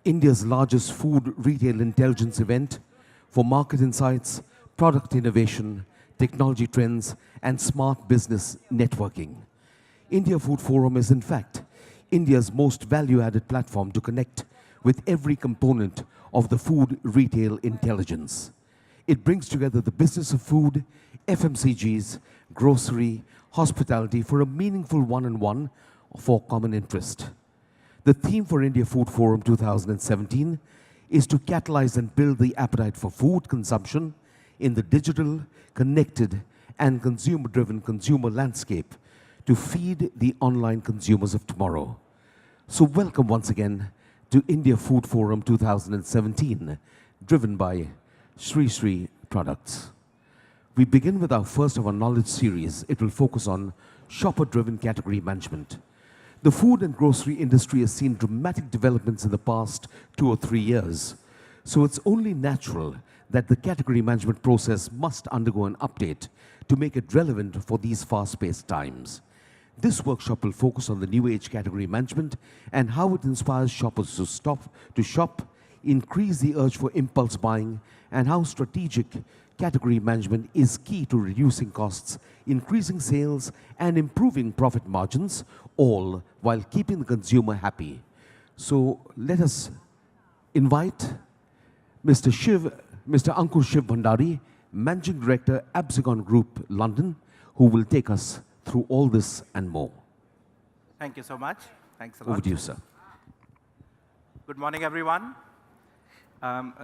India's largest food retail intelligence event for market insights, product innovation, technology trends, and smart business networking. India Food Forum is, in fact, India's most value-added platform to connect with every component of the food retail intelligence. It brings together the business of food, FMCGs, grocery, hospitality for a meaningful one-on-one for common interest. The theme for India Food Forum 2017 is to catalyze and build the appetite for food consumption in the digital, connected, and consumer-driven consumer landscape to feed the online consumers of tomorrow. So welcome once again to India Food Forum 2017, driven by Sri Sri Products. We begin with our first of our knowledge series. It will focus on shopper-driven category management. The food and grocery industry has seen dramatic developments in the past 2 or 3 years. So it's only natural that the category management process must undergo an update to make it relevant for these fast-paced times. This workshop will focus on the new age category management and how it inspires shoppers to shop, increase the urge for impulse buying, and how strategic category management is key to reducing costs, increasing sales, and improving profit margins, all while keeping the consumer happy. So let us invite Mr. Ankur Shiv Bhandari, Managing Director, Absicon Group, London, who will take us through all this and more. Thank you so much. Thanks a lot. Over to you, sir. Good morning, everyone.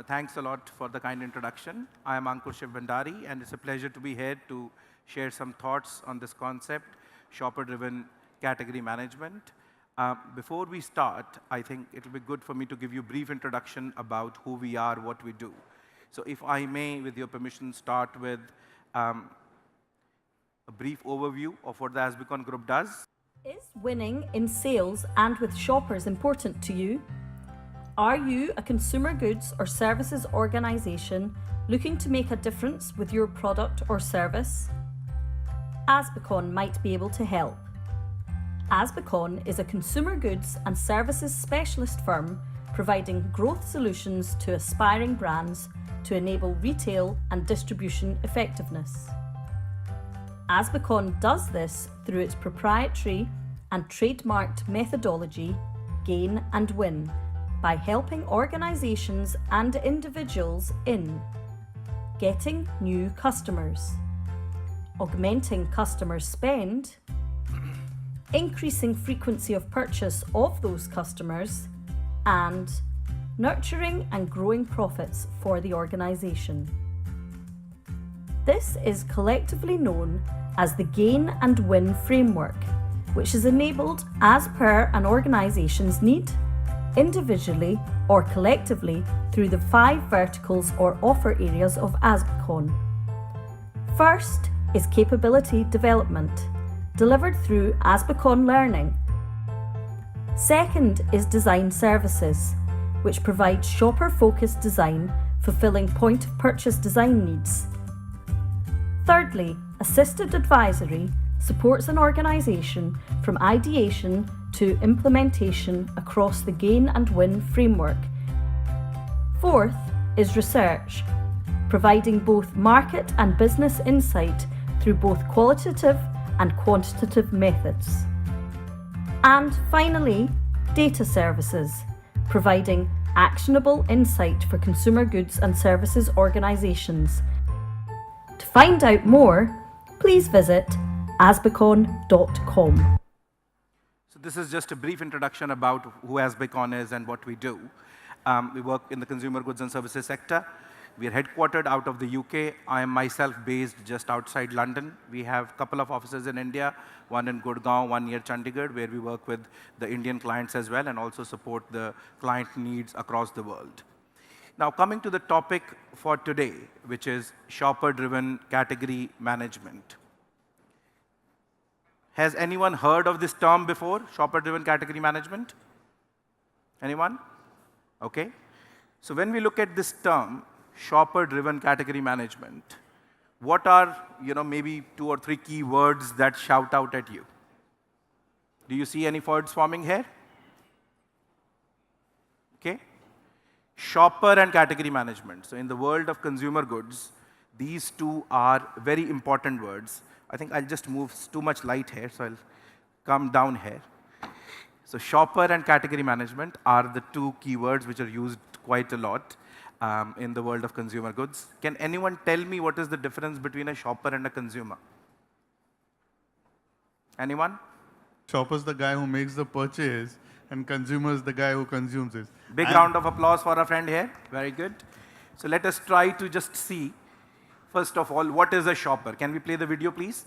Thanks a lot for the kind introduction. I am Ankur Shiv Bhandari, and it's a pleasure to be here to share some thoughts on this concept, shopper-driven category management. Before we start, I think it will be good for me to give you a brief introduction about who we are, what we do. So if I may, with your permission, start with a brief overview of what the Asbiverse Group does. Is winning in sales and with shoppers important to you? Are you a consumer goods or services organization looking to make a difference with your product or service? Asbiverse might be able to help. Asbiverse is a consumer goods and services specialist firm providing growth solutions to aspiring brands to enable retail and distribution effectiveness. Asbiverse does this through its proprietary and trademarked methodology, Gain and Win, by helping organizations and individuals in getting new customers, augmenting customer spend, increasing frequency of purchase of those customers, and nurturing and growing profits for the organization. This is collectively known as the Gain and Win framework, which is enabled as per an organization's need, individually or collectively through the 5 verticals or offer areas of Asbiverse. First is capability development, delivered through Asbiverse Learning. Second is design services, which provides shopper-focused design, fulfilling point-of-purchase design needs. Thirdly, assisted advisory supports an organisation from ideation to implementation across the Gain and Win framework. Fourth is research, providing both market and business insight through both qualitative and quantitative methods. And finally, data services, providing actionable insight for consumer goods and services organisations. To find out more, please visit asbiverse.com. So this is just a brief introduction about who Asbiverse is and what we do. We work in the consumer goods and services sector. We are headquartered out of the UK. I am myself based just outside London. We have a couple of offices in India, one in Gurgaon, one near Chandigarh, where we work with the Indian clients as well and also support the client needs across the world. Now, coming to the topic for today, which is shopper-driven category management. Has anyone heard of this term before, shopper-driven category management? Anyone? Okay. So when we look at this term, shopper-driven category management, what are, maybe 2 or 3 key words that shout out at you? Do you see any words forming here? Okay. Shopper and category management. So in the world of consumer goods, these two are very important words. I think I'll just move too much light here, so I'll come down here. So shopper and category management are the two keywords which are used quite a lot in the world of consumer goods. Can anyone tell me what is the difference between a shopper and a consumer? Anyone? Shopper's the guy who makes the purchase, and consumer is the guy who consumes it. Big round of applause for our friend here. Very good. So let us try to just see, first of all, what is a shopper? Can we play the video, please?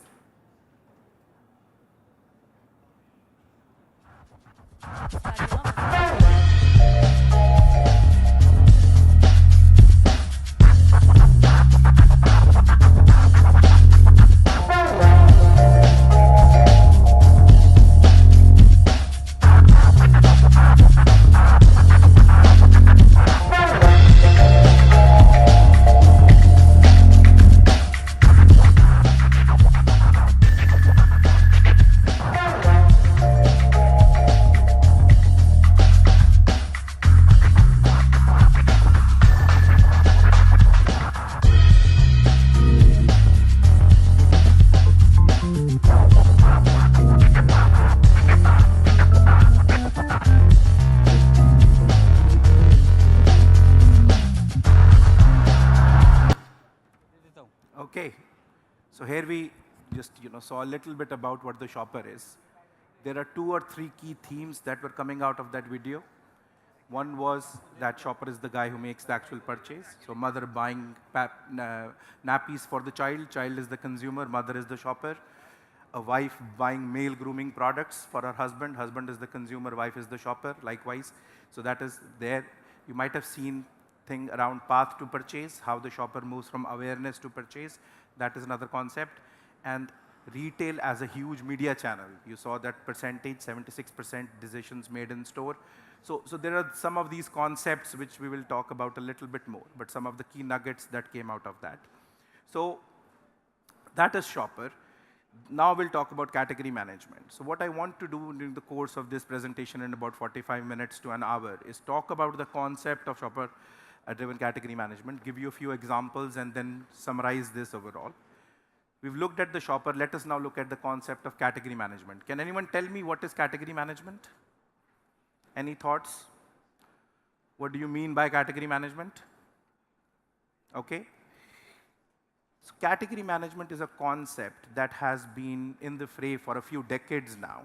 Okay, so here we just saw a little bit about what the shopper is. There are 2 or 3 key themes that were coming out of that video. One was that shopper is the guy who makes the actual purchase. So mother buying nappies for the child is the consumer, mother is the shopper. A wife buying male grooming products for her husband is the consumer, wife is the shopper, likewise. So that is there. You might have seen thing around path to purchase, how the shopper moves from awareness to purchase. That is another concept. And retail as a huge media channel. You saw that percentage, 76% decisions made in store. So there are some of these concepts which we will talk about a little bit more, but some of the key nuggets that came out of that. So that is shopper. Now we'll talk about category management. So what I want to do during the course of this presentation in about 45 minutes to an hour is talk about the concept of shopper-driven category management, give you a few examples, and then summarize this overall. We've looked at the shopper. Let us now look at the concept of category management. Can anyone tell me what is category management? Any thoughts? What do you mean by category management? Okay. So category management is a concept that has been in the fray for a few decades now.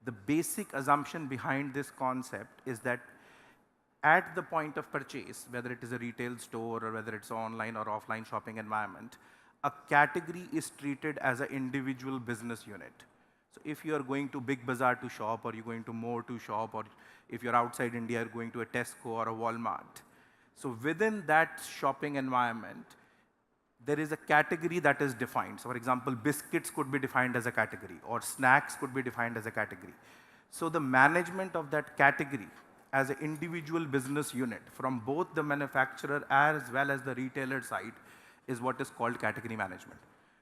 The basic assumption behind this concept is that at the point of purchase, whether it is a retail store or whether it's online or offline shopping environment, a category is treated as an individual business unit. So if you are going to Big Bazaar to shop, or you're going to More to shop, or if you're outside India, you're going to a Tesco or a Walmart. So within that shopping environment, there is a category that is defined. So for example, biscuits could be defined as a category, or snacks could be defined as a category. So the management of that category as an individual business unit from both the manufacturer as well as the retailer side is what is called category management.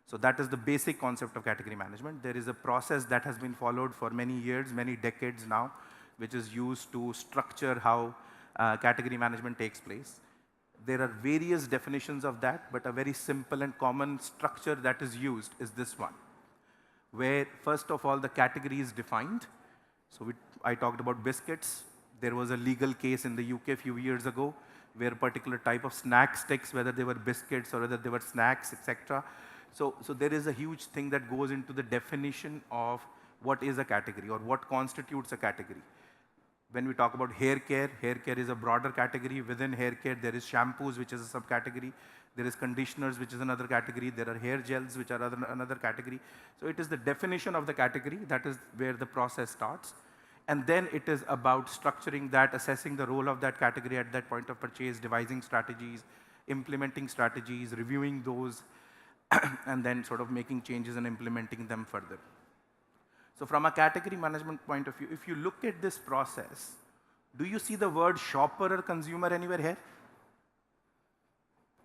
So that is the basic concept of category management. There is a process that has been followed for many years, many decades now, which is used to structure how category management takes place. There are various definitions of that, but a very simple and common structure that is used is this one, where first of all the category is defined. So I talked about biscuits. There was a legal case in the UK a few years ago where a particular type of snack sticks, whether they were biscuits or whether they were snacks, etc. So there is a huge thing that goes into the definition of what is a category or what constitutes a category. When we talk about hair care is a broader category. Within hair care, there is shampoos, which is a subcategory. There is conditioners, which is another category. There are hair gels, which are another category. So it is the definition of the category. That is where the process starts. And then it is about structuring that, assessing the role of that category at that point of purchase, devising strategies, implementing strategies, reviewing those, and then sort of making changes and implementing them further. So from a category management point of view, if you look at this process, do you see the word shopper or consumer anywhere here?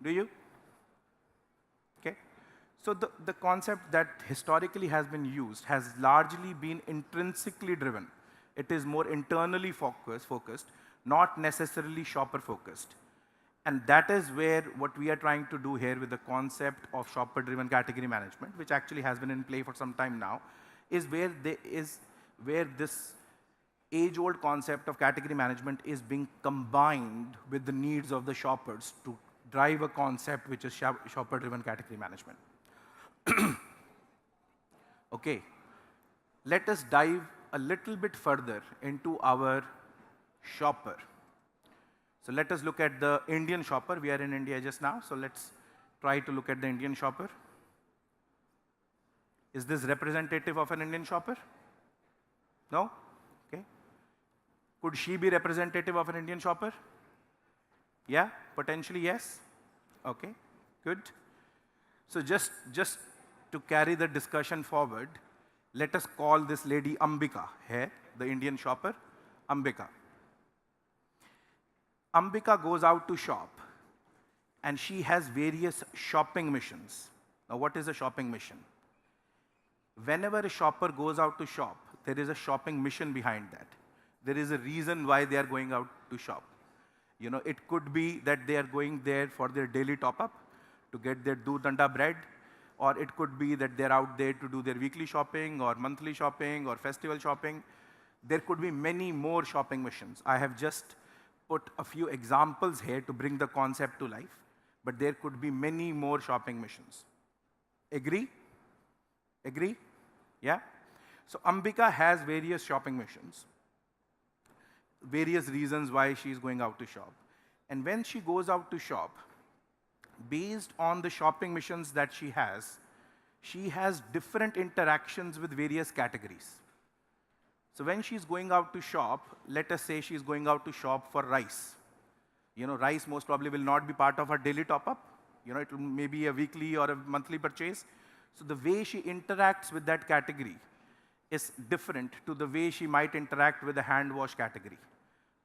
Do you? Okay. So the concept that historically has been used has largely been intrinsically driven. It is more internally focused not necessarily shopper-focused. And that is where what we are trying to do here with the concept of shopper-driven category management, which actually has been in play for some time now, is where this age-old concept of category management is being combined with the needs of the shoppers to drive a concept which is shopper-driven category management. Okay, let us dive a little bit further into our shopper. So let us look at the Indian shopper. We are in India just now, so let's try to look at the Indian shopper. Is this representative of an Indian shopper? No? Okay. Could she be representative of an Indian shopper? Yeah, potentially yes. Okay, good. So just to carry the discussion forward, let us call this lady Ambika here, the Indian shopper, Ambika. Ambika goes out to shop and she has various shopping missions. Now what is a shopping mission? Whenever a shopper goes out to shop, there is a shopping mission behind that. There is a reason why they are going out to shop. You know, it could be that they are going there for their daily top-up to get their doodh danda bread, or it could be that they're out there to do their weekly shopping or monthly shopping or festival shopping. There could be many more shopping missions. I have just put a few examples here to bring the concept to life, but there could be many more shopping missions. Agree? Agree? Yeah? So Ambika has various shopping missions, various reasons why she's going out to shop. And when she goes out to shop, based on the shopping missions that she has different interactions with various categories. So when she's going out to shop, let us say she's going out to shop for rice. You know, rice most probably will not be part of her daily top-up. You know, it will maybe a weekly or a monthly purchase. So the way she interacts with that category is different to the way she might interact with the hand wash category,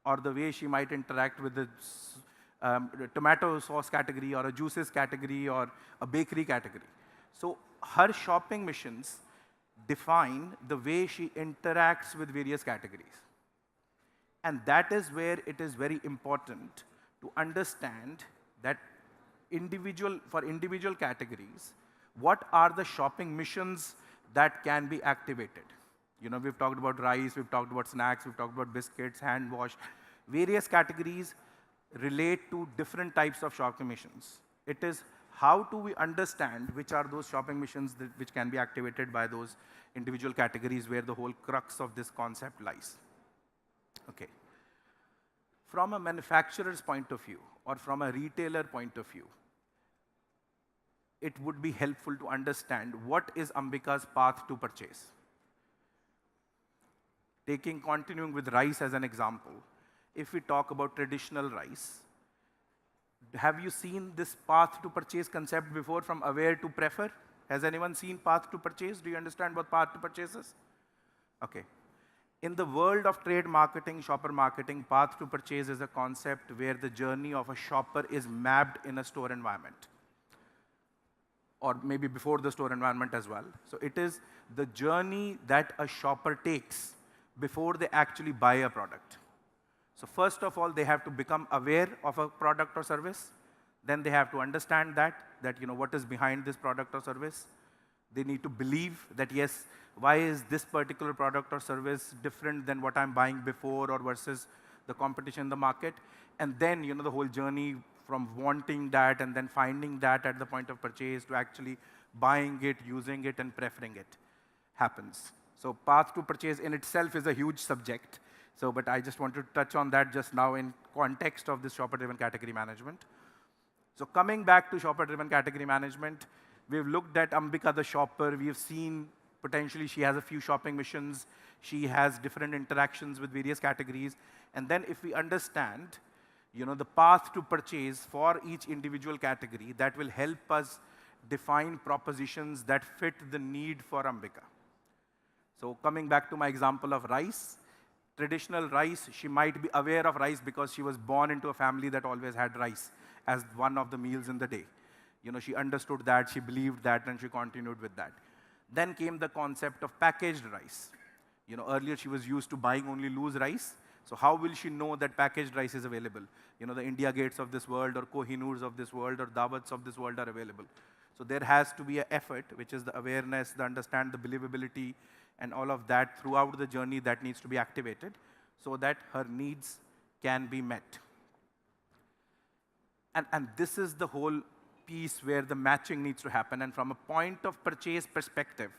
or the way she might interact with the tomato sauce category, or a juices category, or a bakery category. So her shopping missions define the way she interacts with various categories. And that is where it is very important to understand that for individual categories, what are the shopping missions that can be activated. You know, we've talked about rice, we've talked about snacks, we've talked about biscuits, hand wash. Various categories relate to different types of shopping missions. It is how do we understand which are those shopping missions which can be activated by those individual categories, where the whole crux of this concept lies. Okay. From a manufacturer's point of view, or from a retailer point of view, it would be helpful to understand what is Ambika's path to purchase. Continuing with rice as an example, if we talk about traditional rice, have you seen this path to purchase concept before, from aware to prefer? Has anyone seen path to purchase? Do you understand what path to purchase is? Okay. In the world of trade marketing, shopper marketing, path to purchase is a concept where the journey of a shopper is mapped in a store environment, or maybe before the store environment as well. So it is the journey that a shopper takes before they actually buy a product. So first of all, they have to become aware of a product or service. Then they have to understand that you know, what is behind this product or service. They need to believe that, yes, why is this particular product or service different than what I'm buying before or versus the competition in the market. And then, you know, the whole journey from wanting that and then finding that at the point of purchase to actually buying it, using it, and preferring it happens. So path to purchase in itself is a huge subject. So, but I just wanted to touch on that just now in context of this shopper-driven category management. So coming back to shopper-driven category management, we've looked at Ambika the shopper. We've seen potentially she has a few shopping missions. She has different interactions with various categories. And then if we understand, you know, the path to purchase for each individual category, that will help us define propositions that fit the need for Ambika. So coming back to my example of rice, traditional rice, she might be aware of rice because she was born into a family that always had rice as one of the meals in the day. You know, she understood that, she believed that, and she continued with that. Then came the concept of packaged rice. You know, earlier she was used to buying only loose rice. So how will she know that packaged rice is available? You know, the India Gates of this world or Kohinoors of this world or Dawats of this world are available. So there has to be an effort, which is the awareness, the understand, the believability, and all of that throughout the journey that needs to be activated so that her needs can be met. And this is the whole piece where the matching needs to happen. And from a point of purchase perspective,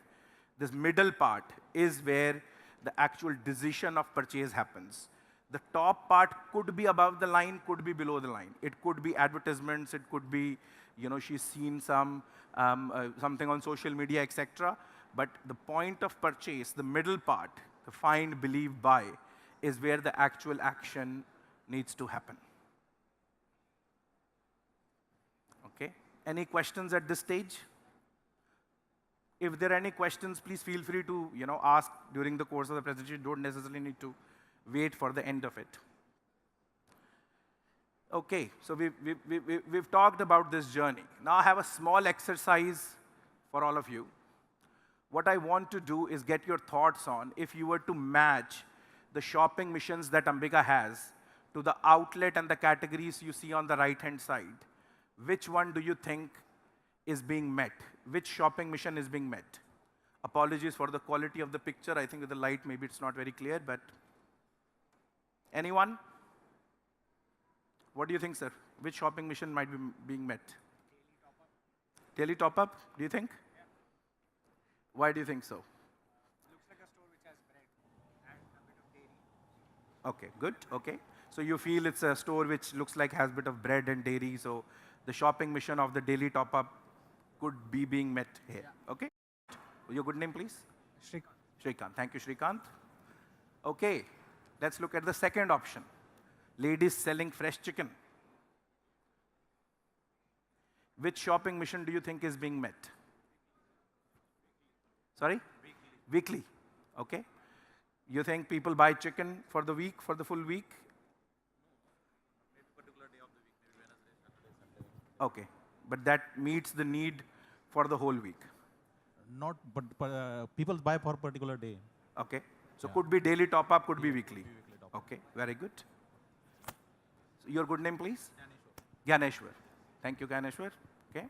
this middle part is where the actual decision of purchase happens. The top part could be above the line, could be below the line. It could be advertisements, it could be, you know, she's seen something on social media, etc. But the point of purchase, the middle part, the find, believe, buy, is where the actual action needs to happen. Okay? Any questions at this stage? If there are any questions, please feel free to, you know, ask during the course of the presentation. You don't necessarily need to wait for the end of it. Okay, so we've talked about this journey. Now I have a small exercise for all of you. What I want to do is get your thoughts on if you were to match the shopping missions that Ambika has to the outlet and the categories you see on the right-hand side. Which one do you think is being met? Which shopping mission is being met? Apologies for the quality of the picture. I think with the light, maybe it's not very clear, but anyone? What do you think, sir? Which shopping mission might be being met? Daily top-up, do you think? Yeah. Why do you think so? Looks like a store which has bread and a bit of dairy. Okay, good, okay. So you feel it's a store which looks like has a bit of bread and dairy, so the shopping mission of the daily top-up could be being met here, yeah. Okay? Your good name, please? Shrikant. Shrikant, thank you, Shrikant. Okay, let's look at the second option. Ladies selling fresh chicken. Which shopping mission do you think is being met? Sorry? Weekly. Okay. You think people buy chicken for the week, for the full week? Maybe particular day of the week, maybe Wednesday, Saturday, Sunday. Okay. But that meets the need for the whole week. Not, but people buy for particular day. Okay. So Yeah. could be daily top-up, could be Yeah, weekly. could be weekly top-up. Okay, very good. So your good name, please? Gyaneshwar. Thank you, Gyaneshwar. Okay.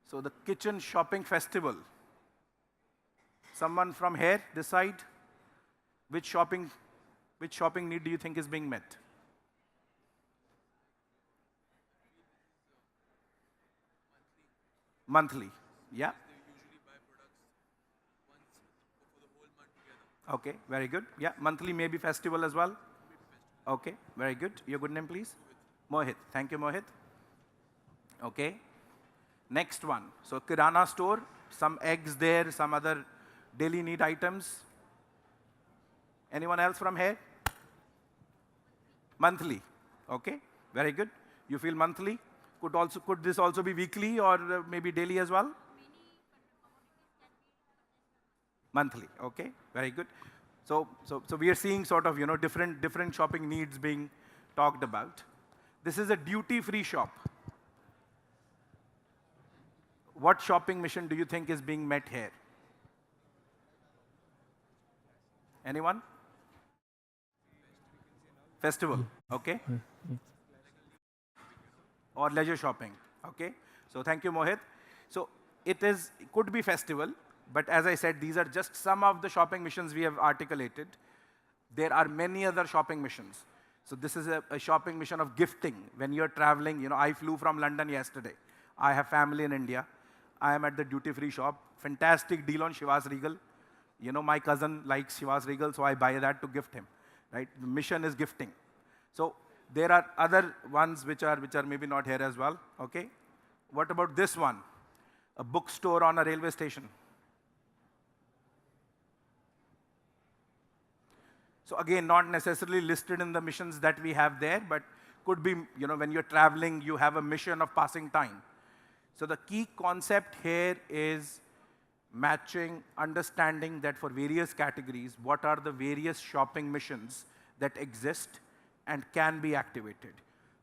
So the kitchen shopping festival. Someone from here, this side. Which shopping need do you think is being met? Monthly. Yeah. They usually buy products once for the whole month together. Okay, very good. Yeah, monthly maybe festival as well. Okay, very good. Your good name, please? Mohit. Thank you, Mohit. Okay. Next one. So Kirana store, some eggs there, some other daily need items. Anyone else from here? Monthly. Okay, very good. You feel monthly? Could this also be weekly or maybe daily as well? Monthly. Okay, very good. So we are seeing sort of, you know, different shopping needs being talked about. This is a duty-free shop. What shopping mission do you think is being met here? Anyone? Festival. Okay. Or leisure shopping. Okay. So thank you, Mohit. So it could be festival. But as I said, these are just some of the shopping missions we have articulated. There are many other shopping missions. So this is a shopping mission of gifting. When you're traveling, you know, I flew from London yesterday. I have family in India. I am at the duty-free shop. Fantastic deal on Shiva's Regal. You know, my cousin likes Shiva's Regal, so I buy that to gift him. Right? The mission is gifting. So there are other ones which are maybe not here as well. Okay. What about this one? A bookstore on a railway station. So again, not necessarily listed in the missions that we have there, but could be, you know, when you're traveling, you have a mission of passing time. So the key concept here is matching, understanding that for various categories, what are the various shopping missions that exist and can be activated.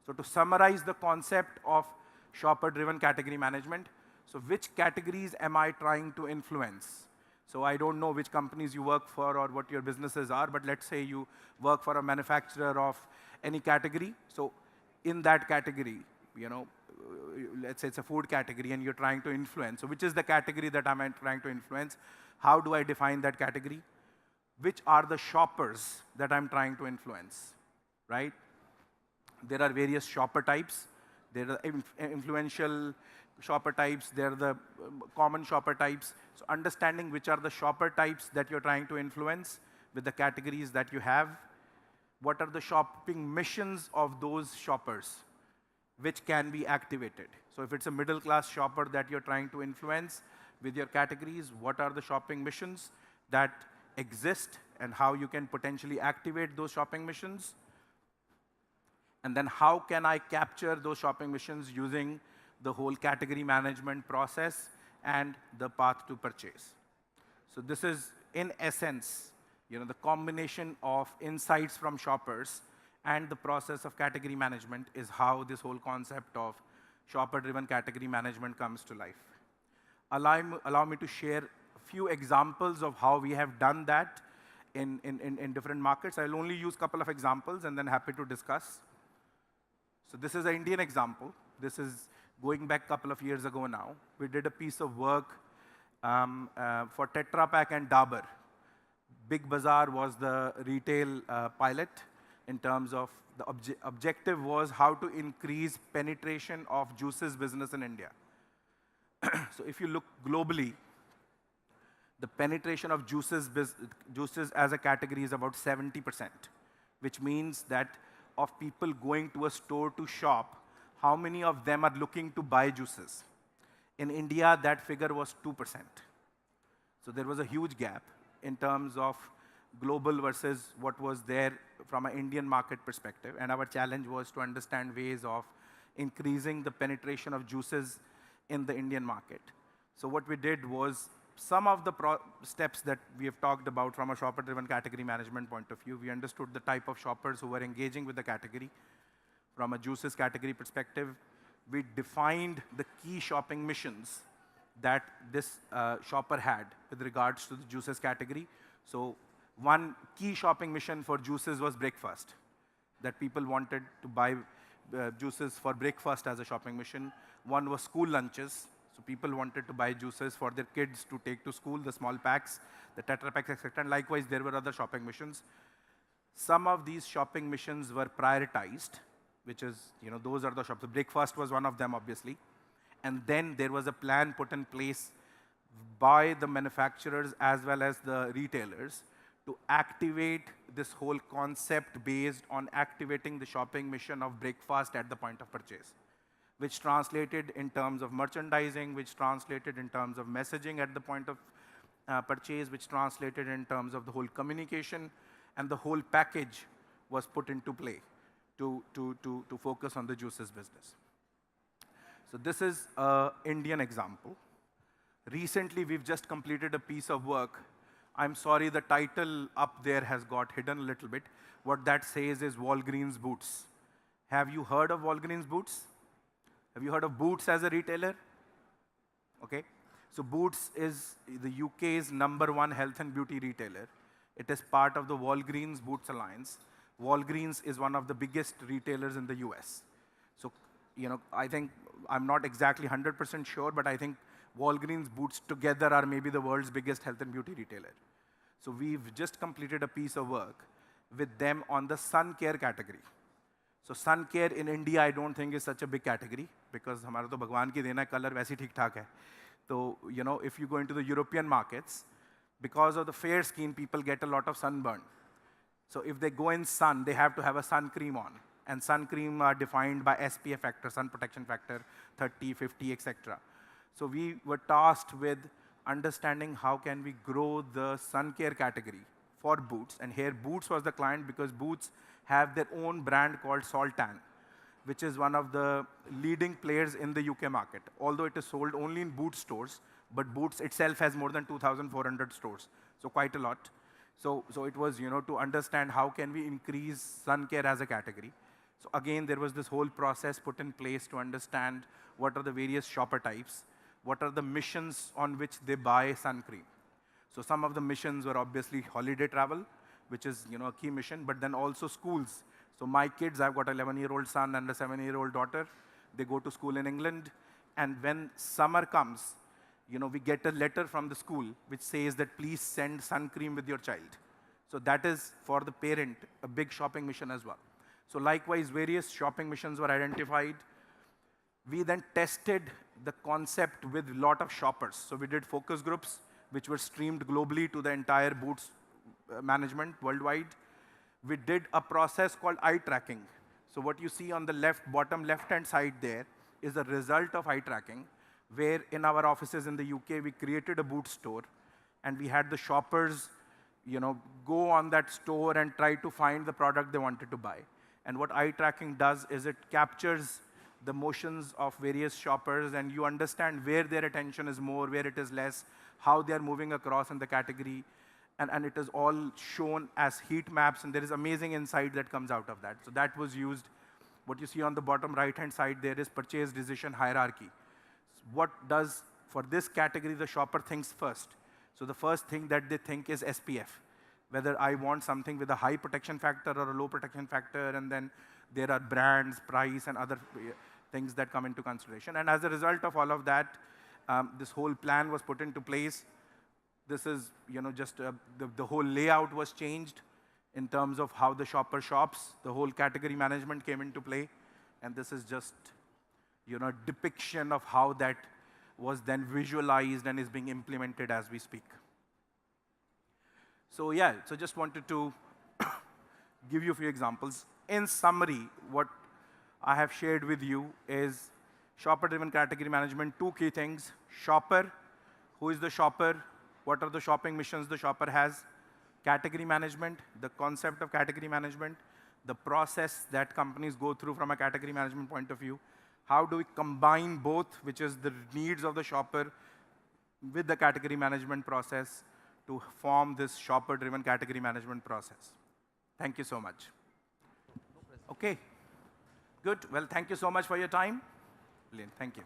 So to summarize the concept of shopper-driven category management, so which categories am I trying to influence? So I don't know which companies you work for or what your businesses are, but let's say you work for a manufacturer of any category. So in that category, let's say it's a food category and you're trying to influence. So which is the category that I'm trying to influence? How do I define that category? Which are the shoppers that I'm trying to influence, right? There are various shopper types. There are influential shopper types. There are the common shopper types. So understanding which are the shopper types that you're trying to influence with the categories that you have. What are the shopping missions of those shoppers which can be activated? So if it's a middle-class shopper that you're trying to influence with your categories, what are the shopping missions that exist and how you can potentially activate those shopping missions? And then how can I capture those shopping missions using the whole category management process and the path to purchase? So this is, in essence, the combination of insights from shoppers and the process of category management is how this whole concept of shopper-driven category management comes to life. Allow me to share a few examples of how we have done that in different markets. I'll only use a couple of examples and then happy to discuss. So this is an Indian example. This is going back a couple of years ago now. We did a piece of work for Tetra Pak and Dabur. Big Bazaar was the retail pilot in terms of the objective was how to increase penetration of juices business in India. So if you look globally, the penetration of juices as a category is about 70%, which means that of people going to a store to shop, how many of them are looking to buy juices? In India, that figure was 2%. So there was a huge gap in terms of global versus what was there from an Indian market perspective. And our challenge was to understand ways of increasing the penetration of juices in the Indian market. So what we did was some of the steps that we have talked about from a shopper-driven category management point of view. We understood the type of shoppers who were engaging with the category. From a juices category perspective, we defined the key shopping missions that this shopper had with regards to the juices category. So one key shopping mission for juices was breakfast, that people wanted to buy juices for breakfast as a shopping mission. One was school lunches. So people wanted to buy juices for their kids to take to school, the small packs, the Tetra Packs, etc. And likewise, there were other shopping missions. Some of these shopping missions were prioritized, which is, those are the shops. The breakfast was one of them, obviously. And then there was a plan put in place by the manufacturers as well as the retailers to activate this whole concept based on activating the shopping mission of breakfast at the point of purchase, which translated in terms of merchandising, which translated in terms of messaging at the point of purchase, which translated in terms of the whole communication, and the whole package was put into play to focus on the juices business. So this is an Indian example. Recently, we've just completed a piece of work. I'm sorry, the title up there has got hidden a little bit. What that says is Walgreens Boots. Have you heard of Walgreens Boots? Have you heard of Boots as a retailer? Okay. So Boots is the UK's #1 health and beauty retailer. It is part of the Walgreens Boots Alliance. Walgreens is one of the biggest retailers in the US. So, I think, I'm not exactly 100% sure, but I think Walgreens Boots together are maybe the world's biggest health and beauty retailer. So we've just completed a piece of work with them on the sun care category. So sun care in India, I don't think is such a big category because हमारा तो भगवान की देना color वैसे ठीक ठाक है. So, if you go into the European markets, because of the fair skin, people get a lot of sunburn. So if they go in sun, they have to have a sun cream on. And sun cream are defined by SPF factor, sun protection factor, 30, 50, etc. So we were tasked with understanding how can we grow the sun care category for Boots. And here Boots was the client because Boots have their own brand called Saltan, which is one of the leading players in the UK market. Although it is sold only in Boots stores, but Boots itself has more than 2,400 stores, so quite a lot. So it was, to understand how can we increase sun care as a category. So again, there was this whole process put in place to understand what are the various shopper types, what are the missions on which they buy sun cream. So some of the missions were obviously holiday travel, which is a key mission, but then also schools. So my kids, I've got an 11-year-old son and a 7-year-old daughter. They go to school in England. And when summer comes, we get a letter from the school which says that please send sun cream with your child. So that is, for the parent, a big shopping mission as well. So likewise, various shopping missions were identified. We then tested the concept with a lot of shoppers. So we did focus groups, which were streamed globally to the entire Boots management worldwide. We did a process called eye tracking. So what you see on the bottom left-hand side there is the result of eye tracking, where in our offices in the UK, we created a Boots store, and we had the shoppers go on that store and try to find the product they wanted to buy. And what eye tracking does is it captures the motions of various shoppers, and you understand where their attention is more, where it is less, how they are moving across in the category. And it is all shown as heat maps, and there is amazing insight that comes out of that. So that was used. What you see on the bottom right-hand side there is purchase decision hierarchy. What does, for this category, the shopper thinks first? So the first thing that they think is SPF, whether I want something with a high protection factor or a low protection factor, and then there are brands, price, and other things that come into consideration. And as a result of all of that, this whole plan was put into place. This is, just the whole layout was changed in terms of how the shopper shops. The whole category management came into play. And this is just, a depiction of how that was then visualized and is being implemented as we speak. So yeah, so just wanted to give you a few examples. In summary, what I have shared with you is shopper-driven category management, 2 key things. Shopper, who is the shopper? What are the shopping missions the shopper has? Category management, the concept of category management, the process that companies go through from a category management point of view. How do we combine both, which is the needs of the shopper with the category management process to form this shopper-driven category management process? Thank you so much. Okay, good. Well, thank you so much for your time. Brilliant. Thank you.